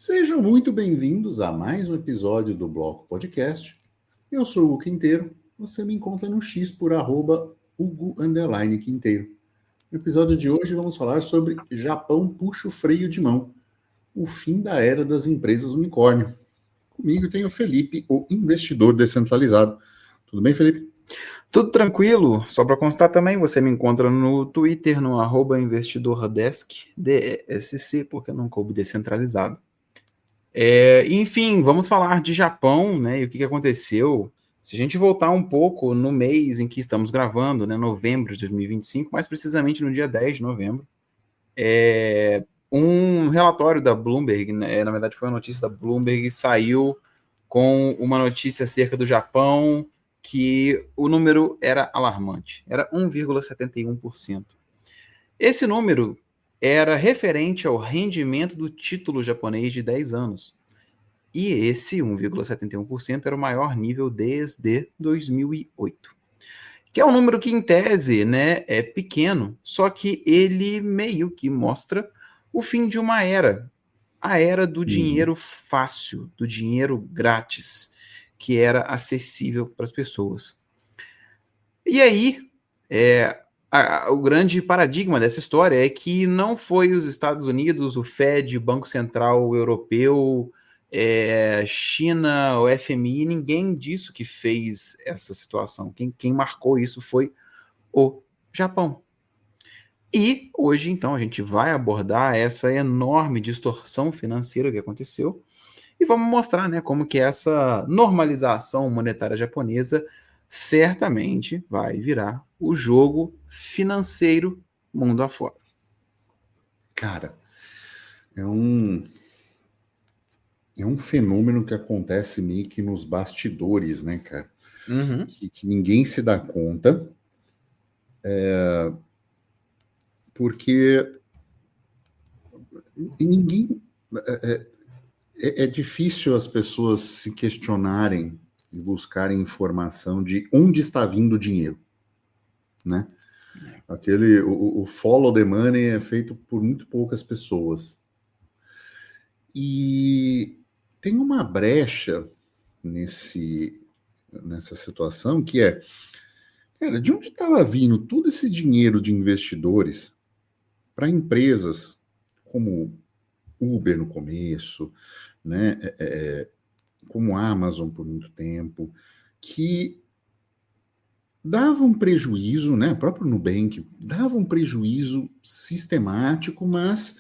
Sejam muito bem-vindos a mais um episódio do Bloco Podcast. Eu sou o Hugo Quinteiro. Você me encontra no X por @Hugo_Quinteiro. No episódio de hoje vamos falar sobre Japão puxa o freio de mão, o fim da era das empresas unicórnio. Comigo tem o Felipe, o investidor descentralizado. Tudo bem, Felipe? Tudo tranquilo, só para constar também, você me encontra no Twitter, no @investidordesk, DESC, porque não coube descentralizado. Enfim, vamos falar de Japão, né, e o que aconteceu. Se a gente voltar um pouco no mês em que estamos gravando, né, novembro de 2025, mais precisamente no dia 10 de novembro, um relatório da Bloomberg, né, na verdade foi uma notícia da Bloomberg, saiu com uma notícia acerca do Japão, que o número era alarmante, era 1,71%. Esse número era referente ao rendimento do título japonês de 10 anos. E esse 1,71% era o maior nível desde 2008. Que é um número que, em tese, né, é pequeno, só que ele meio que mostra o fim de uma era. A era do dinheiro fácil, do dinheiro grátis, que era acessível para as pessoas. E aí, o grande paradigma dessa história é que não foi os Estados Unidos, o Fed, o Banco Central Europeu, China, o FMI, ninguém disso que fez essa situação. Quem marcou isso foi o Japão. E hoje, então, a gente vai abordar essa enorme distorção financeira que aconteceu e vamos mostrar, né, como que essa normalização monetária japonesa certamente vai virar o jogo financeiro mundo afora. Cara, é um fenômeno que acontece meio que nos bastidores, né, cara? Uhum. Que ninguém se dá conta, porque ninguém... É difícil as pessoas se questionarem e buscarem informação de onde está vindo o dinheiro, né? O follow the money é feito por muito poucas pessoas. E tem uma brecha nessa situação que é, cara, de onde estava vindo todo esse dinheiro de investidores para empresas como Uber no começo, né? Como a Amazon por muito tempo, que dava um prejuízo, né? O próprio Nubank dava um prejuízo sistemático, mas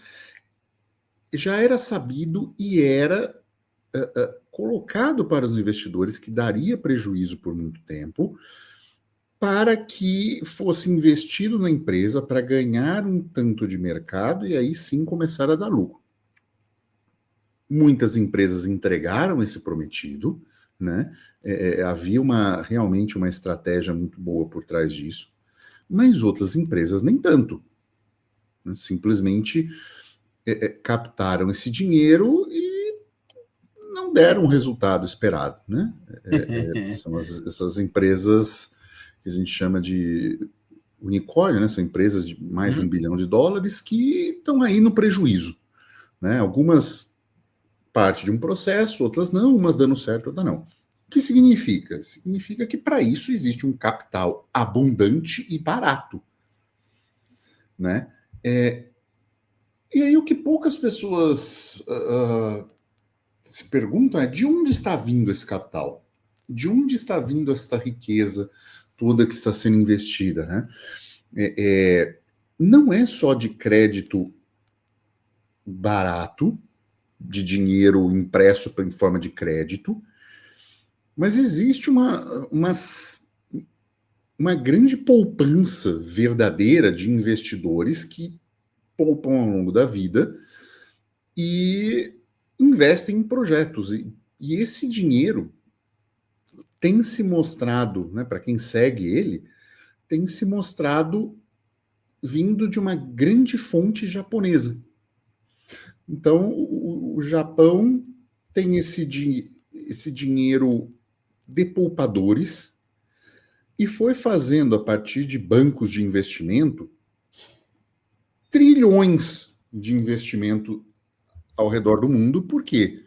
já era sabido e era colocado para os investidores que daria prejuízo por muito tempo, para que fosse investido na empresa para ganhar um tanto de mercado e aí sim começar a dar lucro. Muitas empresas entregaram esse prometido, né? Havia realmente uma estratégia muito boa por trás disso, mas outras empresas nem tanto. Simplesmente captaram esse dinheiro e não deram o resultado esperado, né? São essas empresas que a gente chama de unicórnio, né? São empresas de mais de $1 bilhão que estão aí no prejuízo, né? Algumas parte de um processo, outras não, umas dando certo, outras não. O que significa? Significa que para isso existe um capital abundante e barato, né? E aí o que poucas pessoas se perguntam é de onde está vindo esse capital? De onde está vindo essa riqueza toda que está sendo investida, né? Não é só de crédito barato, de dinheiro impresso em forma de crédito, mas existe uma grande poupança verdadeira de investidores que poupam ao longo da vida e investem em projetos. E esse dinheiro tem se mostrado, né, para quem segue ele, tem se mostrado vindo de uma grande fonte japonesa. Então, o Japão tem esse dinheiro de poupadores e foi fazendo, a partir de bancos de investimento, trilhões de investimento ao redor do mundo. Por quê?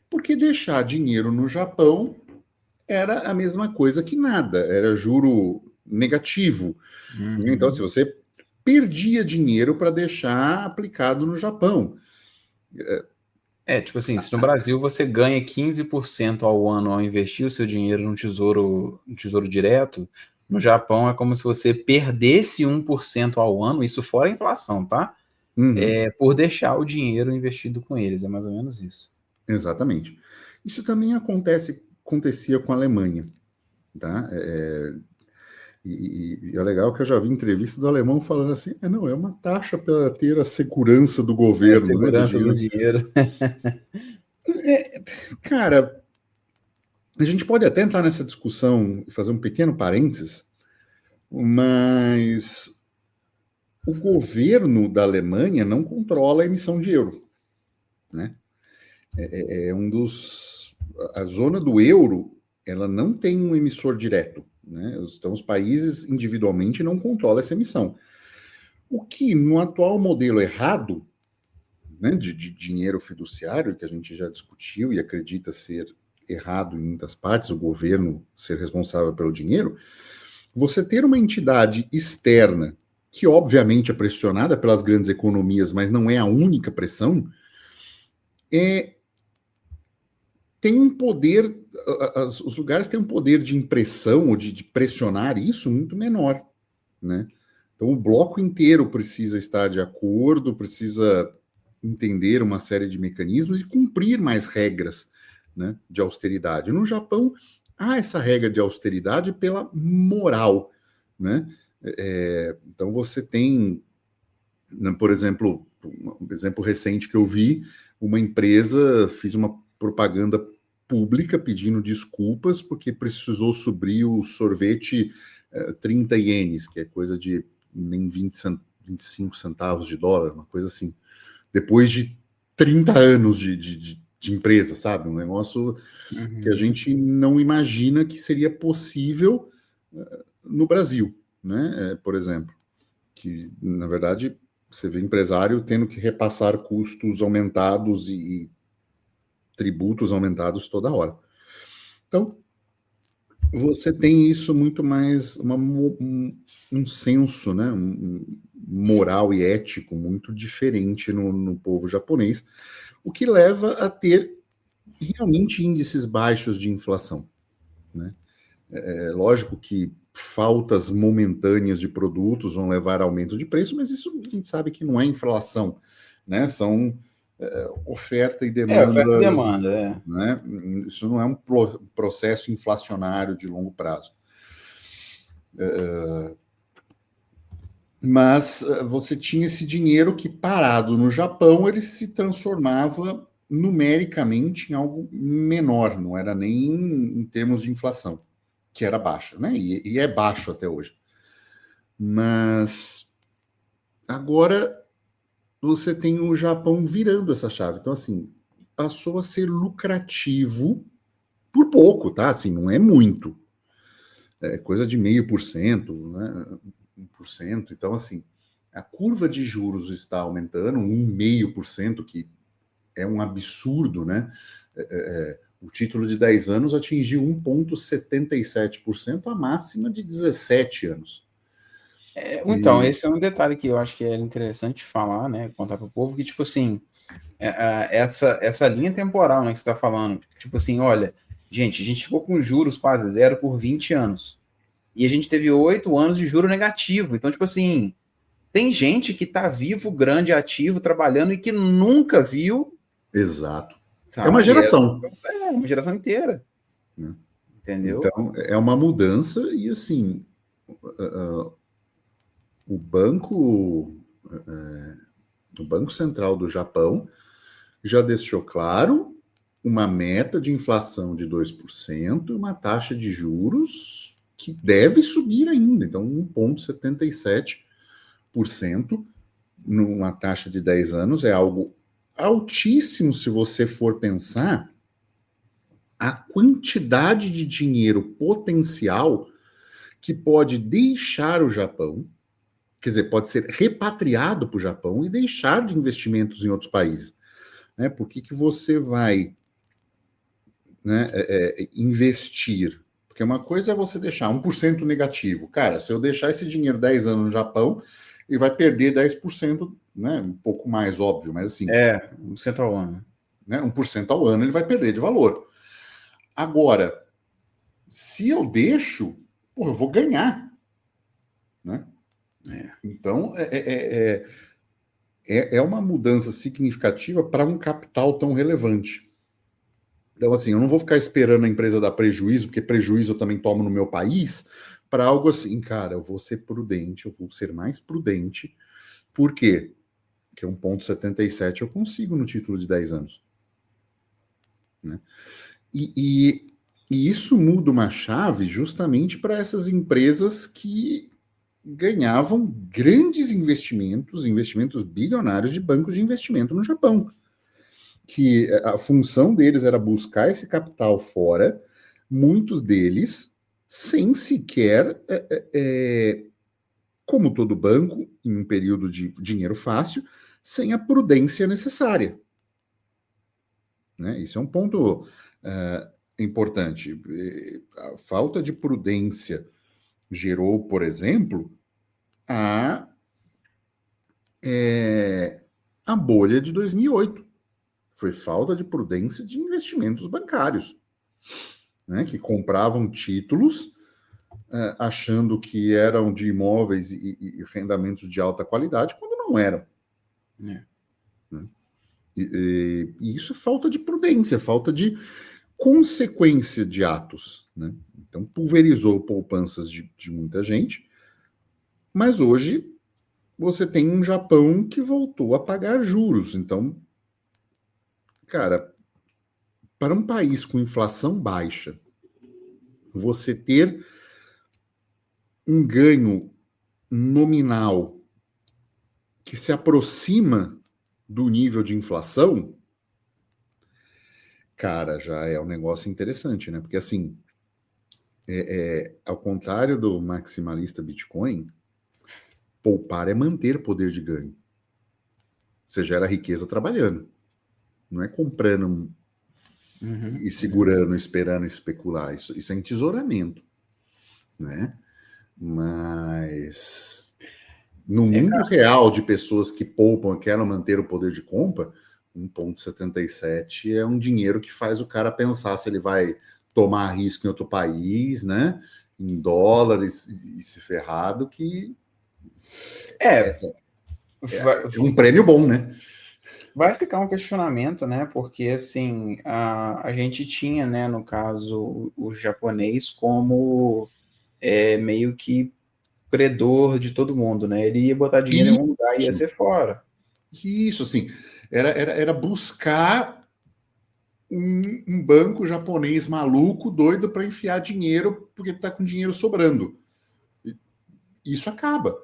Porque deixar dinheiro no Japão era a mesma coisa que nada, era juro negativo. Então, se você perdia dinheiro para deixar aplicado no Japão. Tipo assim, se no Brasil você ganha 15% ao ano ao investir o seu dinheiro no tesouro direto, no Japão é como se você perdesse 1% ao ano, isso fora a inflação, tá? Por deixar o dinheiro investido com eles, é mais ou menos isso. Exatamente. Isso também acontecia com a Alemanha, tá? E é legal que eu já vi entrevista do alemão falando assim, não, é uma taxa para ter a segurança do É a governo, né, do segurança do dinheiro. dinheiro. Cara, a gente pode até entrar nessa discussão e fazer um pequeno parênteses, mas o governo da Alemanha não controla a emissão de euro, né? A zona do euro, ela não tem um emissor direto, né? Então, os países individualmente não controlam essa emissão. O que, no atual modelo errado, né, de dinheiro fiduciário, que a gente já discutiu e acredita ser errado em muitas partes, o governo ser responsável pelo dinheiro, você ter uma entidade externa, que obviamente é pressionada pelas grandes economias, mas não é a única pressão, tem um poder, os lugares têm um poder de impressão ou de pressionar isso muito menor, né? Então o bloco inteiro precisa estar de acordo, precisa entender uma série de mecanismos e cumprir mais regras, né, de austeridade. No Japão, há essa regra de austeridade pela moral, né? Então você tem, né, por exemplo, um exemplo recente que eu vi, uma empresa fez uma propaganda pública pedindo desculpas porque precisou subir o sorvete 30 ienes, que é coisa de nem 25 centavos de dólar, uma coisa assim. Depois de 30 anos de empresa, sabe? Um negócio que a gente não imagina que seria possível no Brasil, né? Por exemplo, que, na verdade, você vê empresário tendo que repassar custos aumentados e tributos aumentados toda hora. Então, você tem isso muito mais, um senso, né, moral e ético muito diferente no povo japonês, o que leva a ter realmente índices baixos de inflação, né? É lógico que faltas momentâneas de produtos vão levar a aumento de preço, mas isso a gente sabe que não é inflação, né? São oferta e demanda, Oferta e demanda, né? Isso não é um processo inflacionário de longo prazo. Mas você tinha esse dinheiro que, parado no Japão, ele se transformava numericamente em algo menor, não era nem em termos de inflação, que era baixo, né? E é baixo até hoje. Mas agora você tem o Japão virando essa chave. Então, assim, passou a ser lucrativo por pouco, tá? Assim, não é muito. É coisa de 0,5%, né? 1%. Então, assim, a curva de juros está aumentando, 1,5%, que é um absurdo, né? O título de 10 anos atingiu 1,77%, a máxima de 17 anos. Então, esse é um detalhe que eu acho que é interessante falar, né? Contar para o povo, que, tipo assim, essa linha temporal, né, que você está falando, tipo assim, olha, gente, a gente ficou com juros quase zero por 20 anos. E a gente teve 8 anos de juro negativo. Então, tipo assim, tem gente que tá vivo, grande, ativo, trabalhando e que nunca viu. Exato. É uma Sabe? geração. É uma geração inteira. Né? Entendeu? Então, é uma mudança e, assim, o Banco Central do Japão já deixou claro uma meta de inflação de 2% e uma taxa de juros que deve subir ainda. Então, 1,77% numa taxa de 10 anos é algo altíssimo se você for pensar a quantidade de dinheiro potencial que pode deixar o Japão, quer dizer, pode ser repatriado para o Japão e deixar de investimentos em outros países. né? Por que que você vai, né, investir? Porque uma coisa é você deixar 1% negativo. Cara, se eu deixar esse dinheiro 10 anos no Japão, ele vai perder 10%, né? Um pouco mais óbvio, mas assim, Um Central One. né? 1% ao ano ele vai perder de valor. Agora, se eu deixo, pô, eu vou ganhar, né? Então, é uma mudança significativa para um capital tão relevante. Então, assim, eu não vou ficar esperando a empresa dar prejuízo, porque prejuízo eu também tomo no meu país, para algo assim, cara, eu vou ser prudente, eu vou ser mais prudente. Por quê? Porque 1,77 eu consigo no título de 10 anos. Né? E, e isso muda uma chave justamente para essas empresas que ganhavam grandes investimentos, investimentos bilionários de bancos de investimento no Japão. Que a função deles era buscar esse capital fora, muitos deles sem sequer, como todo banco, em um período de dinheiro fácil, sem a prudência necessária. Né? Isso é um ponto importante. A falta de prudência gerou, por exemplo, a bolha de 2008. Foi falta de prudência de investimentos bancários, né, que compravam títulos achando que eram de imóveis e rendamentos de alta qualidade, quando não eram. Né? E isso é falta de prudência, falta de consequência de atos. Né? Então, pulverizou poupanças de muita gente, mas hoje você tem um Japão que voltou a pagar juros. Então, cara, para um país com inflação baixa, você ter um ganho nominal que se aproxima do nível de inflação, cara, já é um negócio interessante, né? Porque assim, ao contrário do maximalista Bitcoin, poupar é manter poder de ganho. Você gera riqueza trabalhando, não é comprando e segurando, esperando especular. Isso é entesouramento, né? Mas no mundo real de pessoas que poupam e querem manter o poder de compra, 1,77 é um dinheiro que faz o cara pensar se ele vai tomar risco em outro país, né? Em dólares e se ferrado, que é um prêmio bom, né? Vai ficar um questionamento, né? Porque assim, a gente tinha, né, no caso, o japonês como meio que credor de todo mundo, né? Ele ia botar dinheiro em algum lugar e ia ser fora. Isso, assim, era buscar um banco japonês maluco, doido para enfiar dinheiro, porque está com dinheiro sobrando. Isso acaba.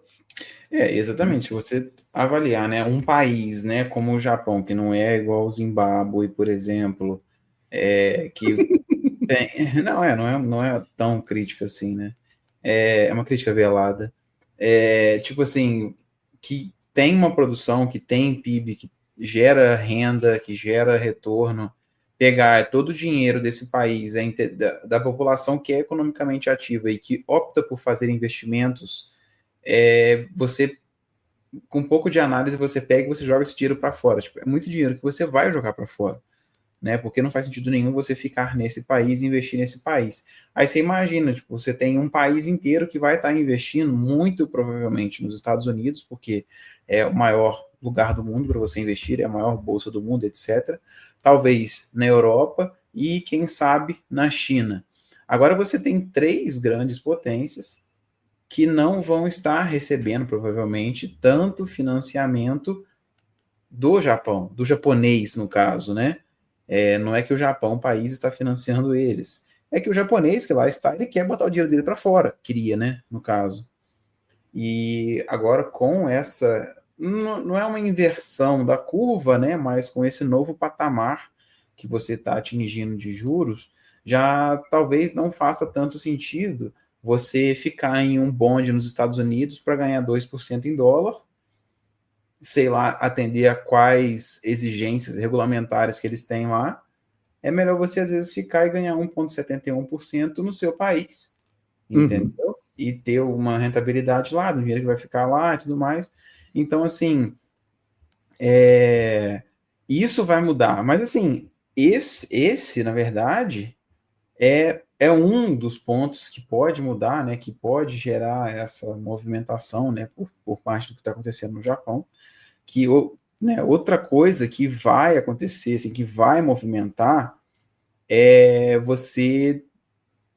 Exatamente. Se você avaliar, né, um país, né, como o Japão, que não é igual ao Zimbábue, por exemplo, que tem, não é tão crítica assim, né? É uma crítica velada. Tipo assim, que tem uma produção, que tem PIB, que gera renda, que gera retorno, pegar todo o dinheiro desse país, da população que é economicamente ativa e que opta por fazer investimentos, você, com um pouco de análise, você pega e você joga esse dinheiro para fora. Tipo, é muito dinheiro que você vai jogar para fora. Né? Porque não faz sentido nenhum você ficar nesse país e investir nesse país. Aí você imagina, tipo, você tem um país inteiro que vai estar investindo muito provavelmente nos Estados Unidos, porque é o maior lugar do mundo para você investir, é a maior bolsa do mundo, etc. Talvez na Europa e, quem sabe, na China. Agora você tem três grandes potências que não vão estar recebendo, provavelmente, tanto financiamento do Japão, do japonês, no caso, né? Não é que o Japão, o país, está financiando eles. É que o japonês que lá está, ele quer botar o dinheiro dele para fora. Queria, né? No caso. E agora com essa. Não é uma inversão da curva, né? Mas com esse novo patamar que você está atingindo de juros, já talvez não faça tanto sentido você ficar em um bonde nos Estados Unidos para ganhar 2% em dólar sei lá, atender a quais exigências regulamentares que eles têm lá, é melhor você, às vezes, ficar e ganhar 1,71% no seu país, entendeu? Uhum. E ter uma rentabilidade lá, do dinheiro que vai ficar lá e tudo mais. Então, assim, isso vai mudar. Mas, assim, esse na verdade, é um dos pontos que pode mudar, né, que pode gerar essa movimentação, né, por parte do que está acontecendo no Japão, que né, outra coisa que vai acontecer, assim, que vai movimentar, é você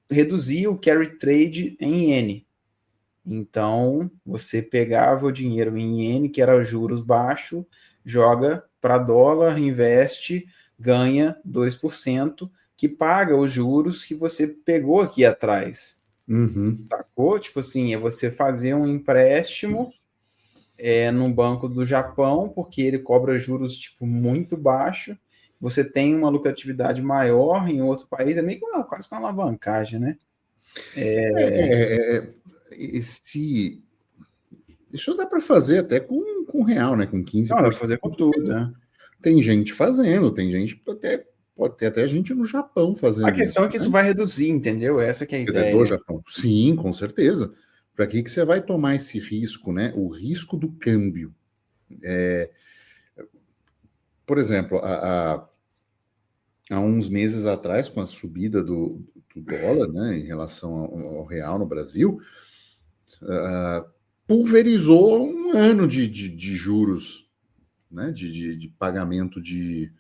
reduzir o carry trade em iene. Então, você pegava o dinheiro em iene, que era juros baixos, joga para dólar, investe, ganha 2%, que paga os juros que você pegou aqui atrás. Uhum. Sacou? Tipo assim, é você fazer um empréstimo num banco do Japão, porque ele cobra juros tipo, muito baixo, você tem uma lucratividade maior em outro país, é meio que quase uma alavancagem, né? Esse, isso dá para fazer até com real, né? Com Não, dá pra 15%. fazer com tudo, né? Tem gente fazendo, tem gente até pode ter até gente no Japão A fazendo isso, questão é que isso né? vai reduzir, entendeu? Essa que é a Quer dizer, do ideia. Japão. Sim, com certeza. Para que você vai tomar esse risco, né? O risco do câmbio. Por exemplo, há uns meses atrás, com a subida do dólar, né, em relação ao real no Brasil, pulverizou um ano de juros, né, de pagamento de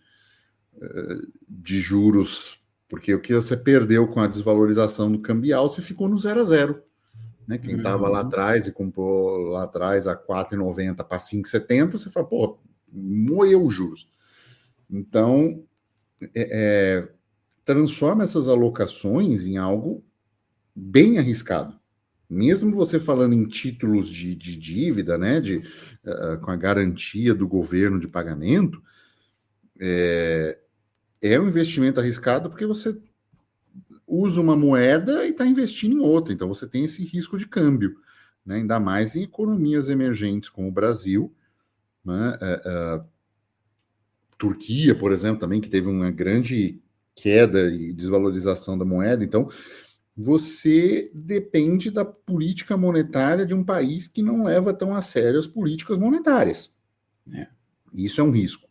juros, porque o que você perdeu com a desvalorização do cambial, você ficou no 0 a 0. Né? Quem estava lá Uhum. atrás e comprou lá atrás a 4,90 para 5,70, você fala, pô, moeu os juros. Então, transforma essas alocações em algo bem arriscado. Mesmo você falando em títulos de dívida, né, com a garantia do governo de pagamento, é um investimento arriscado porque você usa uma moeda e está investindo em outra, então você tem esse risco de câmbio, né, ainda mais em economias emergentes como o Brasil, né, Turquia, por exemplo, também, que teve uma grande queda e desvalorização da moeda, então você depende da política monetária de um país que não leva tão a sério as políticas monetárias. É. Isso é um risco.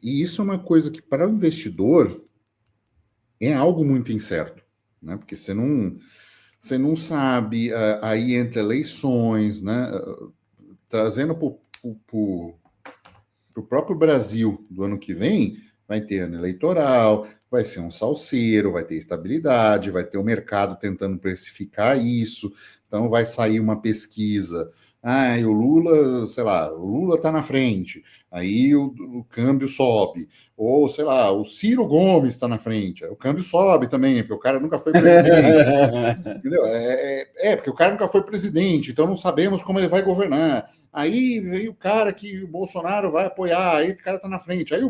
E isso é uma coisa que, para o investidor, é algo muito incerto, né? Porque você não sabe, aí entre eleições, né? Trazendo para o próprio Brasil do ano que vem, vai ter ano eleitoral, vai ser um salseiro, vai ter estabilidade, vai ter o mercado tentando precificar isso, então vai sair uma pesquisa. Ah, e o Lula, sei lá, o Lula está na frente, aí o câmbio sobe. Ou, sei lá, o Ciro Gomes está na frente, aí o câmbio sobe também, porque o cara nunca foi presidente. Entendeu? Porque o cara nunca foi presidente, então não sabemos como ele vai governar. Aí veio o cara que o Bolsonaro vai apoiar, aí o cara tá na frente. Aí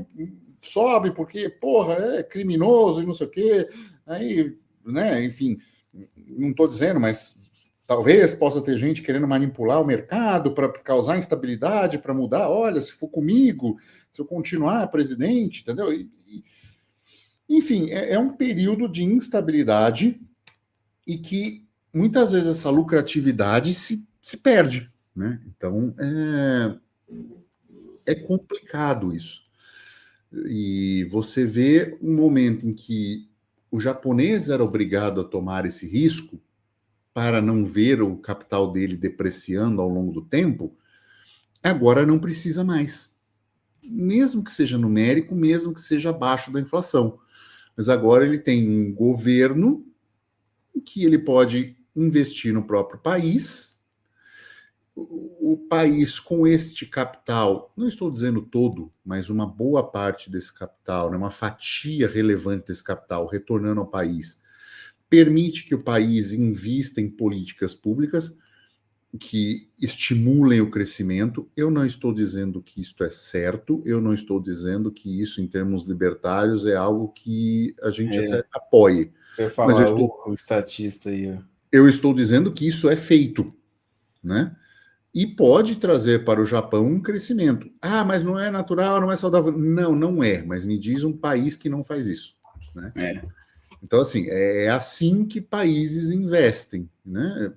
sobe porque, porra, é criminoso e não sei o quê. Aí, né, enfim, não estou dizendo, mas talvez possa ter gente querendo manipular o mercado para causar instabilidade, para mudar. Olha, se for comigo, se eu continuar presidente, entendeu? Enfim, é um período de instabilidade e que muitas vezes essa lucratividade se perde, né? Então é complicado isso. E você vê um momento em que o japonês era obrigado a tomar esse risco para não ver o capital dele depreciando ao longo do tempo, agora não precisa mais. Mesmo que seja numérico, mesmo que seja abaixo da inflação. Mas agora ele tem um governo que ele pode investir no próprio país. O país com este capital, não estou dizendo todo, mas uma boa parte desse capital, né, uma fatia relevante desse capital retornando ao país, permite que o país invista em políticas públicas que estimulem o crescimento. Eu não estou dizendo que isto é certo, eu não estou dizendo que isso, em termos libertários, é algo que a gente apoie. Eu ia Mas falar o estatista aí. eu estou dizendo que isso é feito, né? e pode trazer para o Japão um crescimento. Ah, mas não é natural, não é saudável. Não, não é, mas me diz um país que não faz isso, né? Então, assim, é assim que países investem, né?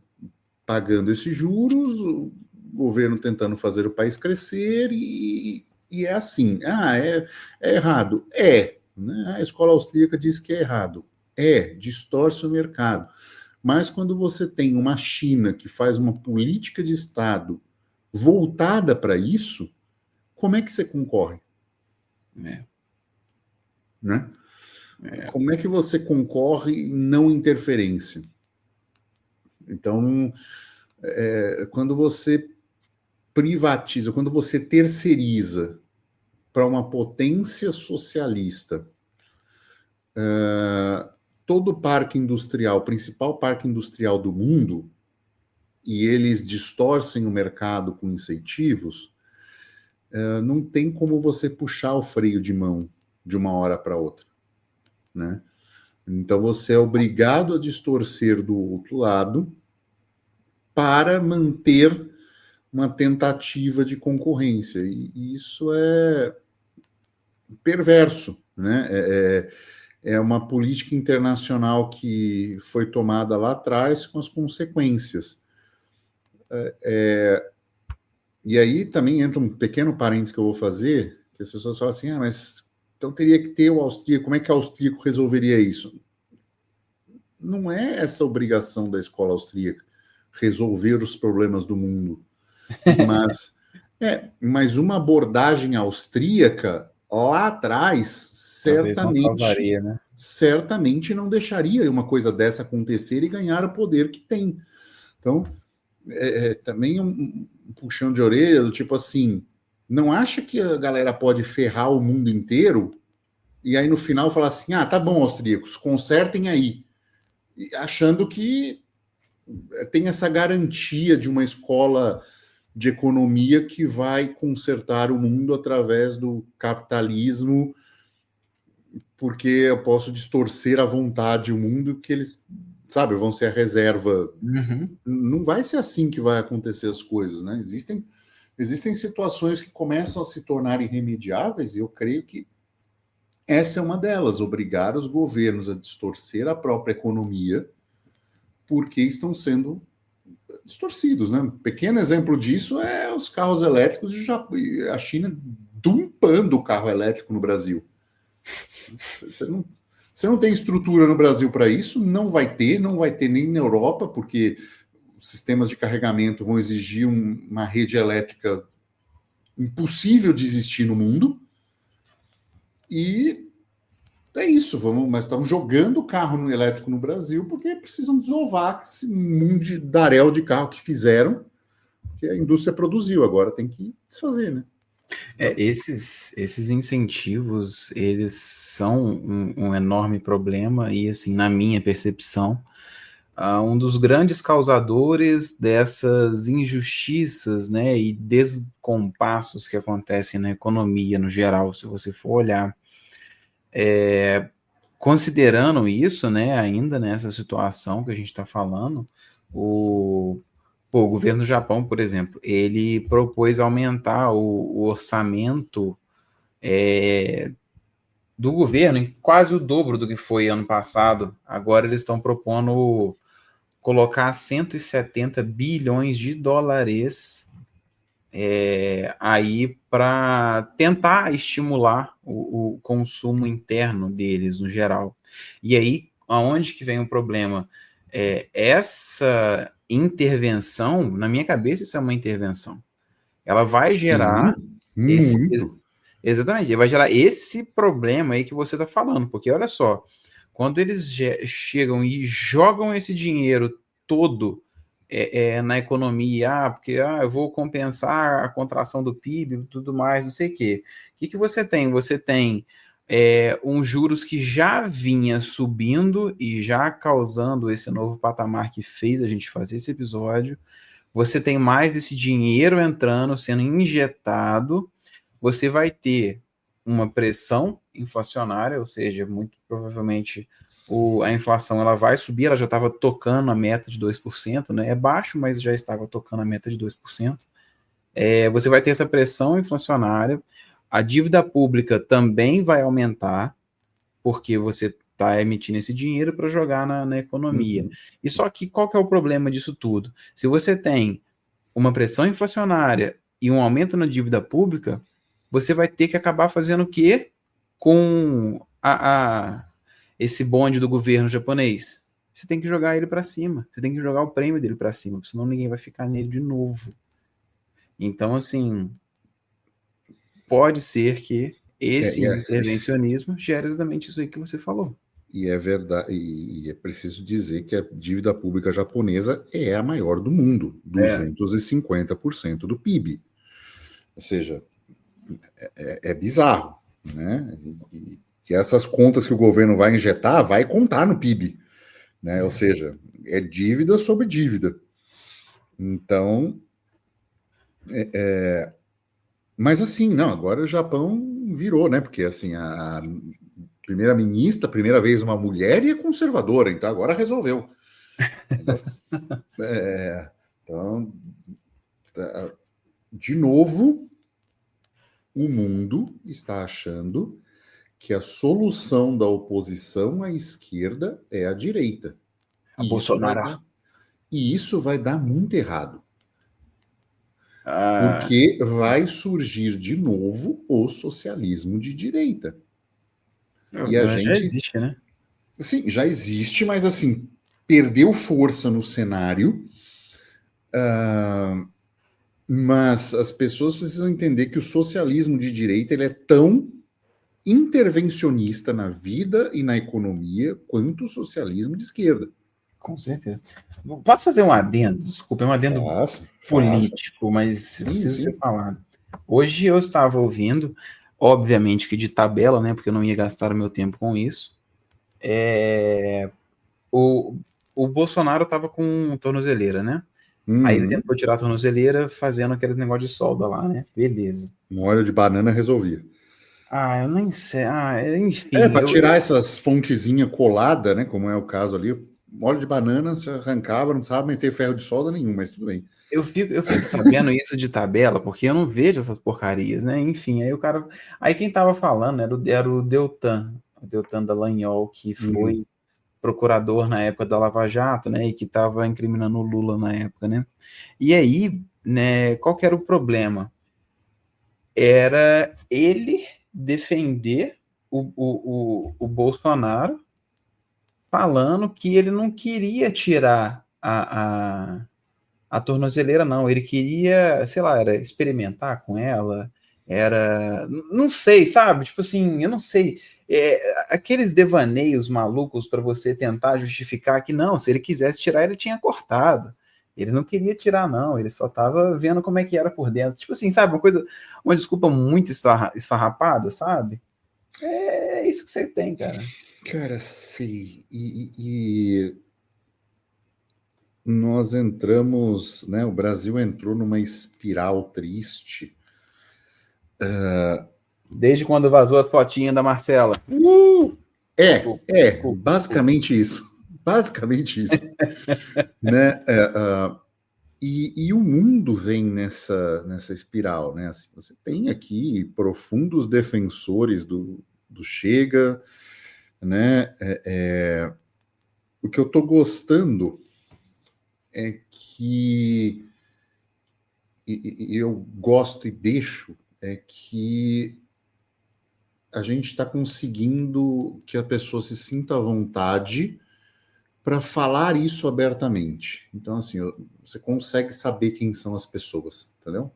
Pagando esses juros, o governo tentando fazer o país crescer e é assim. Ah, é errado. É, né? A escola austríaca diz que é errado. Distorce o mercado. Mas quando você tem uma China que faz uma política de Estado voltada para isso, como é que você concorre? Né? Como é que você concorre em não interferência? Então, quando você privatiza, quando você terceiriza para uma potência socialista todo o parque industrial, o principal parque industrial do mundo, e eles distorcem o mercado com incentivos, não tem como você puxar o freio de mão de uma hora para outra, né? Então você é obrigado a distorcer do outro lado para manter uma tentativa de concorrência. E isso é perverso, né? É uma política internacional que foi tomada lá atrás com as consequências. E aí também entra um pequeno parênteses que eu vou fazer, que as pessoas falam assim, mas então teria que ter o austríaco, como é que o austríaco resolveria isso? Não é essa obrigação da escola austríaca resolver os problemas do mundo, mas uma abordagem austríaca lá atrás certamente não deixaria uma coisa dessa acontecer e ganhar o poder que tem. Então, também um puxão de orelha do tipo assim, não acha que a galera pode ferrar o mundo inteiro e aí no final falar assim, tá bom, austríacos, consertem aí, achando que tem essa garantia de uma escola de economia que vai consertar o mundo através do capitalismo, porque eu posso distorcer à vontade o mundo, que eles, sabe, vão ser a reserva. Não vai ser assim que vai acontecer as coisas, né? Existem situações que começam a se tornar irremediáveis, e eu creio que essa é uma delas, obrigar os governos a distorcer a própria economia, porque estão sendo distorcidos, né? Um pequeno exemplo disso é os carros elétricos e a China dumpando o carro elétrico no Brasil. Você não tem estrutura no Brasil para isso, não vai ter nem na Europa, porque os sistemas de carregamento vão exigir uma rede elétrica impossível de existir no mundo. E é isso, mas estamos jogando carro elétrico no Brasil porque precisam desovar esse mundaréu de carro que fizeram, que a indústria produziu, agora tem que desfazer, né? Esses incentivos, eles são um enorme problema e, assim, na minha percepção, um dos grandes causadores dessas injustiças, né, e descompassos que acontecem na economia no geral, se você for olhar. Considerando isso, né, ainda nessa situação que a gente está falando, o governo do Japão, por exemplo, ele propôs aumentar o orçamento do governo em quase o dobro do que foi ano passado. Agora eles estão propondo colocar 170 bilhões de dólares aí para tentar estimular o consumo interno deles no geral. E aí, aonde que vem o problema? Essa intervenção, na minha cabeça, isso é uma intervenção. Ela vai gerar exatamente, vai gerar esse problema aí que você está falando, porque olha só, quando eles chegam e jogam esse dinheiro todo na economia, porque eu vou compensar a contração do PIB e tudo mais, não sei o quê. O que você tem? Você tem uns juros que já vinha subindo e já causando esse novo patamar que fez a gente fazer esse episódio. Você tem mais esse dinheiro entrando, sendo injetado. Você vai ter uma pressão inflacionária, ou seja, muito provavelmente a inflação ela vai subir, ela já estava tocando a meta de 2%, né? É baixo, mas já estava tocando a meta de 2%. Você vai ter essa pressão inflacionária, a dívida pública também vai aumentar, porque você está emitindo esse dinheiro para jogar na economia. E só que qual que é o problema disso tudo? Se você tem uma pressão inflacionária e um aumento na dívida pública, você vai ter que acabar fazendo o quê com esse bonde do governo japonês? Você tem que jogar ele para cima, você tem que jogar o prêmio dele para cima, senão ninguém vai ficar nele de novo. Então, assim, pode ser que esse intervencionismo gere exatamente isso aí que você falou. E é verdade, e é preciso dizer que a dívida pública japonesa é a maior do mundo, 250% do PIB. Ou seja, é bizarro, né? E essas contas que o governo vai injetar, vai contar no PIB, né? Ou seja, é dívida sobre dívida. Então, mas assim, não, agora o Japão virou, né? Porque assim, a primeira-ministra, primeira vez uma mulher e é conservadora, então agora resolveu. Então, de novo, o mundo está achando que a solução da oposição à esquerda é a direita. E isso vai dar muito errado. Porque vai surgir de novo o socialismo de direita. E a gente já existe, né? Sim, já existe, mas assim, perdeu força no cenário. Mas as pessoas precisam entender que o socialismo de direita ele é tão intervencionista na vida e na economia quanto o socialismo de esquerda. Com certeza. Posso fazer um adendo? Desculpa, é um adendo político, mas precisa ser falado. Hoje eu estava ouvindo, obviamente que de tabela, né, porque eu não ia gastar o meu tempo com isso, o Bolsonaro estava com tornozeleira, né? Aí ele tentou tirar a tornozeleira fazendo aquele negócio de solda lá, né? Beleza. Um óleo de banana resolvia. Eu nem sei. Enfim. Para tirar essas fontezinhas coladas, né? Como é o caso ali, óleo de banana você arrancava, não precisava meter ferro de solda nenhum, mas tudo bem. Eu fico sabendo isso de tabela, porque eu não vejo essas porcarias, né? Enfim, aí o cara. Aí quem tava falando era o Deltan Dallagnol, que foi procurador na época da Lava Jato, né? E que tava incriminando o Lula na época, né? E aí, né, qual que era o problema? Era ele defender o Bolsonaro falando que ele não queria tirar a tornozeleira, não. Ele queria, sei lá, era experimentar com ela, não sei, sabe? Tipo assim, eu não sei. Aqueles devaneios malucos para você tentar justificar que não, se ele quisesse tirar, ele tinha cortado. Ele não queria tirar, não. Ele só tava vendo como é que era por dentro. Tipo assim, sabe? Uma desculpa muito esfarrapada, sabe? É isso que você tem, cara. Cara, sei. E nós entramos, né? O Brasil entrou numa espiral triste. Desde quando vazou as fotinhas da Marcela. Basicamente isso. Basicamente isso. Né? E o mundo vem nessa espiral, né? Assim, você tem aqui profundos defensores do Chega, né? O que eu estou gostando é que eu gosto e deixo é que a gente está conseguindo que a pessoa se sinta à vontade para falar isso abertamente. Então, assim, você consegue saber quem são as pessoas, entendeu?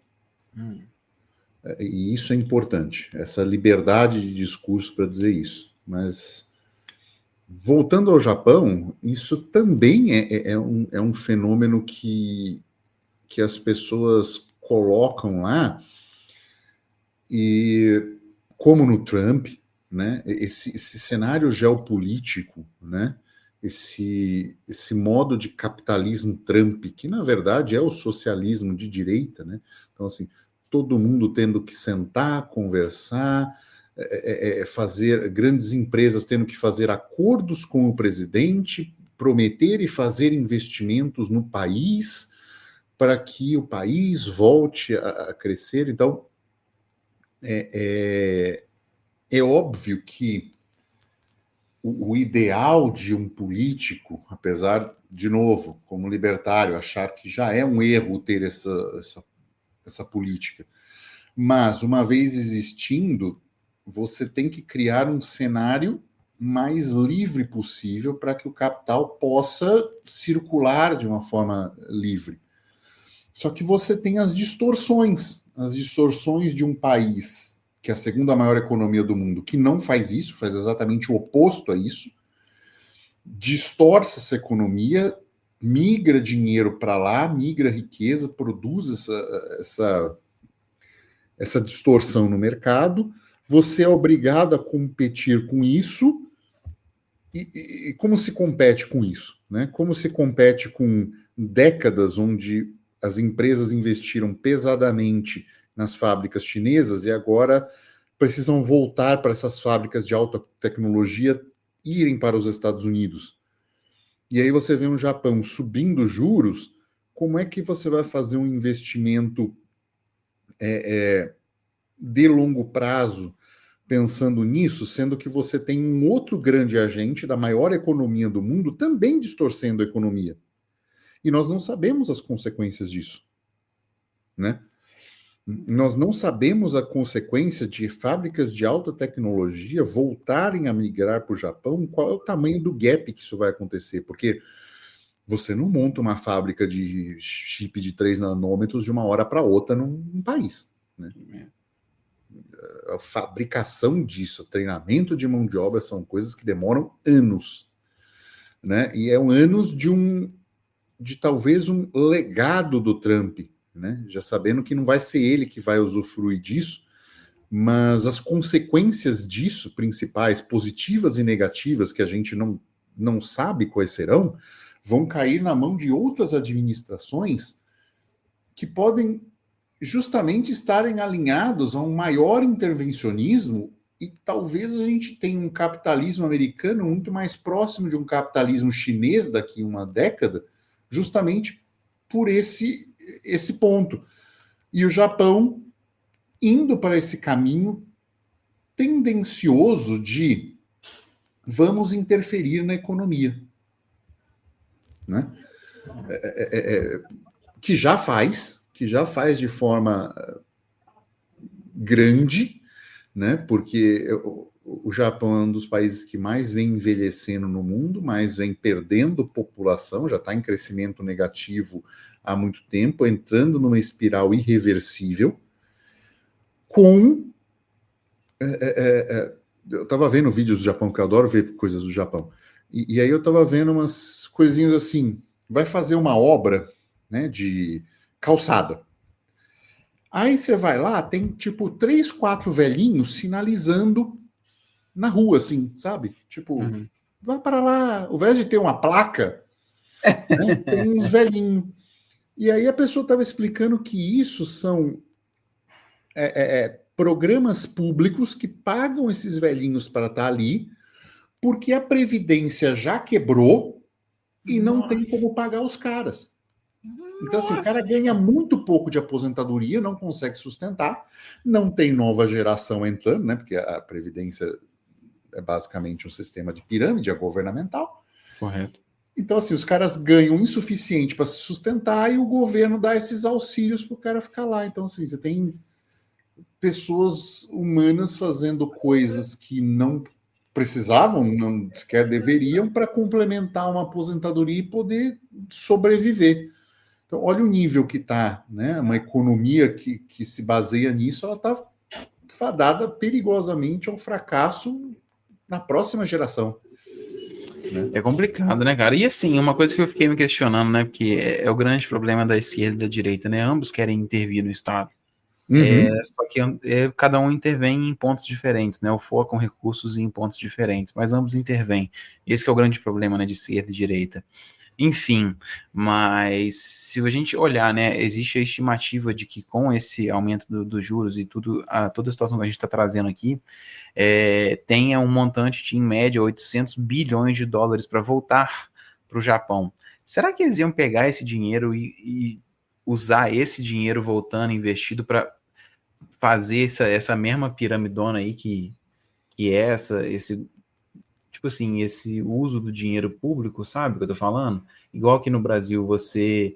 E isso é importante, essa liberdade de discurso para dizer isso. Mas, voltando ao Japão, isso também é um fenômeno que as pessoas colocam lá, e como no Trump, né, esse cenário geopolítico, né, esse modo de capitalismo Trump, que na verdade é o socialismo de direita, né? Então, assim, todo mundo tendo que sentar, conversar, fazer grandes empresas tendo que fazer acordos com o presidente, prometer e fazer investimentos no país para que o país volte a crescer. Então, é óbvio que o ideal de um político, apesar, de novo, como libertário, achar que já é um erro ter essa política, mas uma vez existindo, você tem que criar um cenário mais livre possível para que o capital possa circular de uma forma livre. Só que você tem as distorções de um país que é a segunda maior economia do mundo, que não faz isso, faz exatamente o oposto a isso, distorce essa economia, migra dinheiro para lá, migra riqueza, produz essa distorção no mercado, você é obrigado a competir com isso, e como se compete com isso? Né? Como se compete com décadas onde as empresas investiram pesadamente nas fábricas chinesas e agora precisam voltar para essas fábricas de alta tecnologia, irem para os Estados Unidos. E aí você vê um Japão subindo juros, como é que você vai fazer um investimento de longo prazo pensando nisso, sendo que você tem um outro grande agente da maior economia do mundo também distorcendo a economia? E nós não sabemos as consequências disso, né? Nós não sabemos a consequência de fábricas de alta tecnologia voltarem a migrar para o Japão, qual é o tamanho do gap que isso vai acontecer, porque você não monta uma fábrica de chip de 3 nanômetros de uma hora para outra num país, né? A fabricação disso, o treinamento de mão de obra são coisas que demoram anos, né? E é anos de talvez um legado do Trump, né? Já sabendo que não vai ser ele que vai usufruir disso, mas as consequências disso, principais, positivas e negativas, que a gente não sabe quais serão, vão cair na mão de outras administrações que podem justamente estarem alinhados a um maior intervencionismo, e talvez a gente tenha um capitalismo americano muito mais próximo de um capitalismo chinês daqui a uma década, justamente por esse ponto. E o Japão indo para esse caminho tendencioso de vamos interferir na economia, né? Que já faz de forma grande, né? Porque o Japão é um dos países que mais vem envelhecendo no mundo, mais vem perdendo população, já está em crescimento negativo há muito tempo, entrando numa espiral irreversível, com... eu estava vendo vídeos do Japão, que eu adoro ver coisas do Japão, e aí eu estava vendo umas coisinhas assim, vai fazer uma obra, né, de calçada. Aí você vai lá, tem tipo 3, 4 velhinhos sinalizando na rua, assim, sabe? Tipo, vai para lá. Ao invés de ter uma placa, né, tem uns velhinhos. E aí a pessoa estava explicando que isso são programas públicos que pagam esses velhinhos para estar ali, porque a Previdência já quebrou e não tem como pagar os caras. Então, assim, o cara ganha muito pouco de aposentadoria, não consegue sustentar, não tem nova geração entrando, né? Porque a Previdência é basicamente um sistema de pirâmide, é governamental. Correto. Então, assim, os caras ganham insuficiente para se sustentar e o governo dá esses auxílios para o cara ficar lá. Então, assim, você tem pessoas humanas fazendo coisas que não precisavam, não sequer deveriam, para complementar uma aposentadoria e poder sobreviver. Então, olha o nível que está, né? Uma economia que se baseia nisso, ela está fadada perigosamente ao fracasso na próxima geração. Né? É complicado, né, cara? E assim, uma coisa que eu fiquei me questionando, né? Porque é o grande problema da esquerda e da direita, né? Ambos querem intervir no Estado. Só que cada um intervém em pontos diferentes, né? Ou focam recursos em pontos diferentes, mas ambos intervêm. Esse que é o grande problema, né, de esquerda e direita. Enfim, mas se a gente olhar, né, existe a estimativa de que com esse aumento dos juros e toda a situação que a gente está trazendo aqui, tenha um montante de, em média, 800 bilhões de dólares para voltar para o Japão. Será que eles iam pegar esse dinheiro e usar esse dinheiro voltando, investido, para fazer essa mesma piramidona aí que é esse, tipo assim, esse uso do dinheiro público, sabe o que eu tô falando? Igual que no Brasil você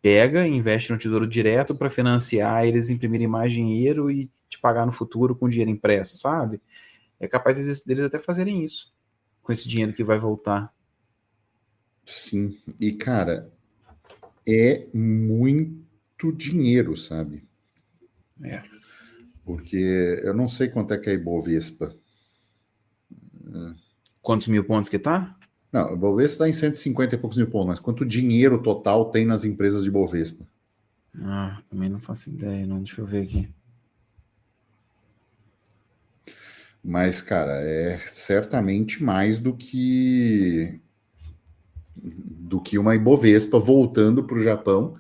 pega, investe no Tesouro Direto para financiar eles imprimirem mais dinheiro e te pagar no futuro com dinheiro impresso, sabe? É capaz deles até fazerem isso com esse dinheiro que vai voltar. Sim. E, cara, é muito dinheiro, sabe? É. Porque eu não sei quanto é que é a Ibovespa. Quantos mil pontos que tá? Não, a Ibovespa está em 150 e poucos mil pontos, mas quanto dinheiro total tem nas empresas de Ibovespa? Ah, também não faço ideia, não. Deixa eu ver aqui. Mas, cara, é certamente mais do que uma Ibovespa voltando para o Japão,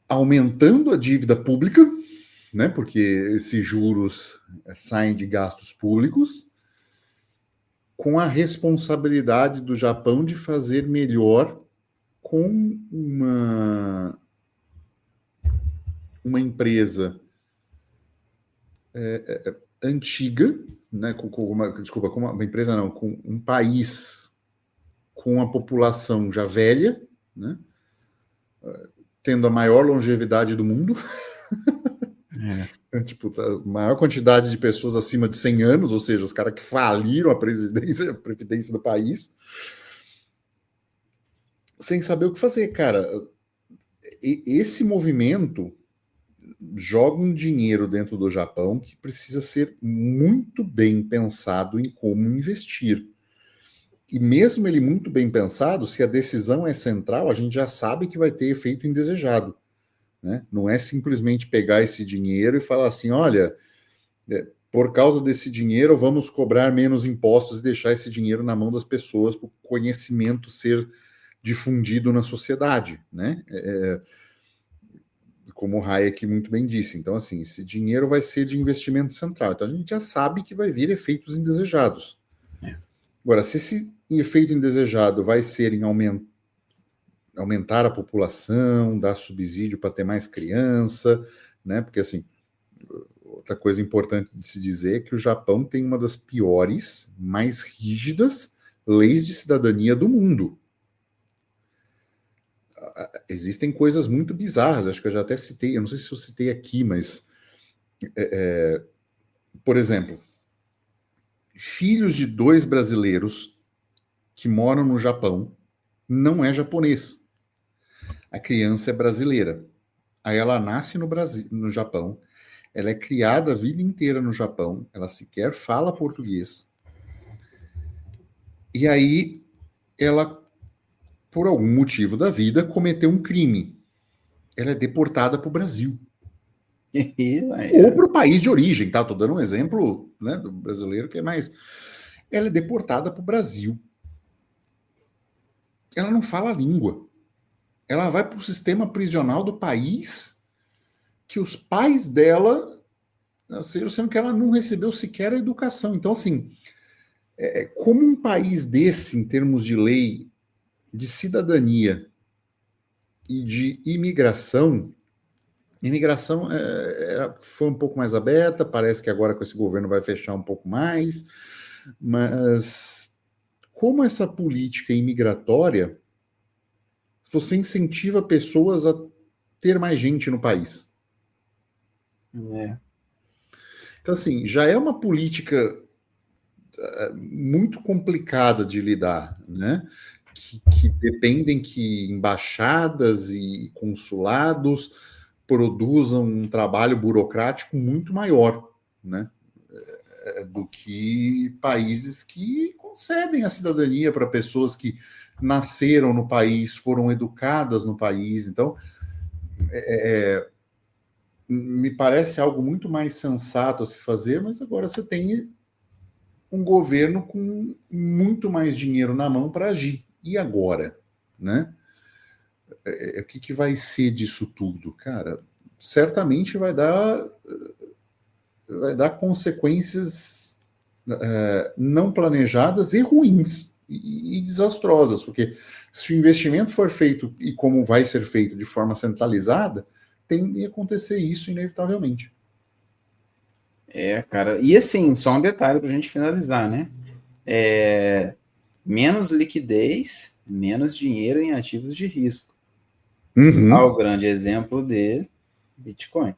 aumentando a dívida pública, né? Porque esses juros saem de gastos públicos, com a responsabilidade do Japão de fazer melhor com uma empresa antiga, né, desculpa, com uma empresa não, com um país com a população já velha, né, tendo a maior longevidade do mundo, tipo, a maior quantidade de pessoas acima de 100 anos, ou seja, os caras que faliram a previdência do país, sem saber o que fazer, cara. Esse movimento joga um dinheiro dentro do Japão que precisa ser muito bem pensado em como investir. E mesmo ele muito bem pensado, se a decisão é central, a gente já sabe que vai ter efeito indesejado. Né? Não é simplesmente pegar esse dinheiro e falar assim, olha, por causa desse dinheiro vamos cobrar menos impostos e deixar esse dinheiro na mão das pessoas para o conhecimento ser difundido na sociedade. Né? Como o Hayek muito bem disse. Então, assim, esse dinheiro vai ser de investimento central. Então, a gente já sabe que vai vir efeitos indesejados. Agora, se esse efeito indesejado vai ser em aumentar a população, dar subsídio para ter mais criança, né? Porque, assim, outra coisa importante de se dizer é que o Japão tem uma das piores, mais rígidas leis de cidadania do mundo. Existem coisas muito bizarras, acho que eu já até citei, eu não sei se eu citei aqui, mas, por exemplo, filhos de 2 brasileiros que moram no Japão não é japonês. A criança é brasileira. Aí ela nasce no Brasil, no Japão, ela é criada a vida inteira no Japão, ela sequer fala português. E aí ela, por algum motivo da vida, cometeu um crime. Ela é deportada para o Brasil. Ou para o país de origem, tá? Estou dando um exemplo, né, do brasileiro que é mais. Ela é deportada para o Brasil. Ela não fala a língua. Ela vai para o sistema prisional do país que os pais dela, sendo que ela não recebeu sequer a educação. Então, assim, como um país desse, em termos de lei, de cidadania e de imigração foi um pouco mais aberta, parece que agora com esse governo vai fechar um pouco mais, mas como essa política imigratória, você incentiva pessoas a ter mais gente no país. Então, assim, já é uma política muito complicada de lidar, né? Que dependem que embaixadas e consulados produzam um trabalho burocrático muito maior, né? Do que países que concedem a cidadania para pessoas que nasceram no país, foram educadas no país. Então, me parece algo muito mais sensato a se fazer, mas agora você tem um governo com muito mais dinheiro na mão para agir. e agora, né? O que vai ser disso tudo? Cara, certamente vai dar consequências não planejadas e ruins e desastrosas, porque se o investimento for feito e como vai ser feito de forma centralizada, tende a acontecer isso inevitavelmente. Cara. E assim, só um detalhe para a gente finalizar, né? Menos liquidez, menos dinheiro em ativos de risco. Ao grande exemplo de Bitcoin.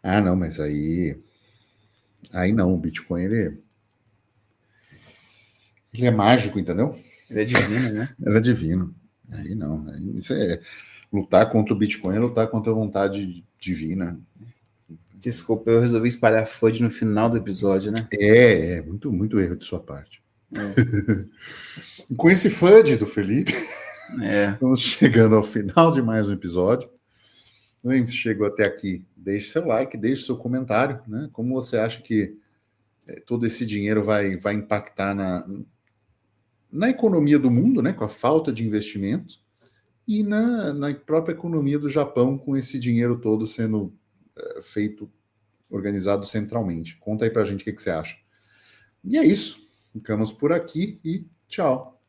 Ah, não, mas aí não, o Bitcoin ele é mágico, entendeu? Ele é divino, né? Ele é divino. Aí não. Isso é lutar contra o Bitcoin, é lutar contra a vontade divina. Desculpa, eu resolvi espalhar FUD no final do episódio, né? Muito, muito erro de sua parte. Com esse FUD do Felipe, vamos chegando ao final de mais um episódio. Se chegou até aqui, deixe seu like, deixe seu comentário, né? Como você acha que todo esse dinheiro vai impactar na economia do mundo, né? Com a falta de investimento, e na própria economia do Japão, com esse dinheiro todo sendo feito, organizado centralmente. Conta aí pra gente o que você acha. E é isso. Ficamos por aqui e tchau.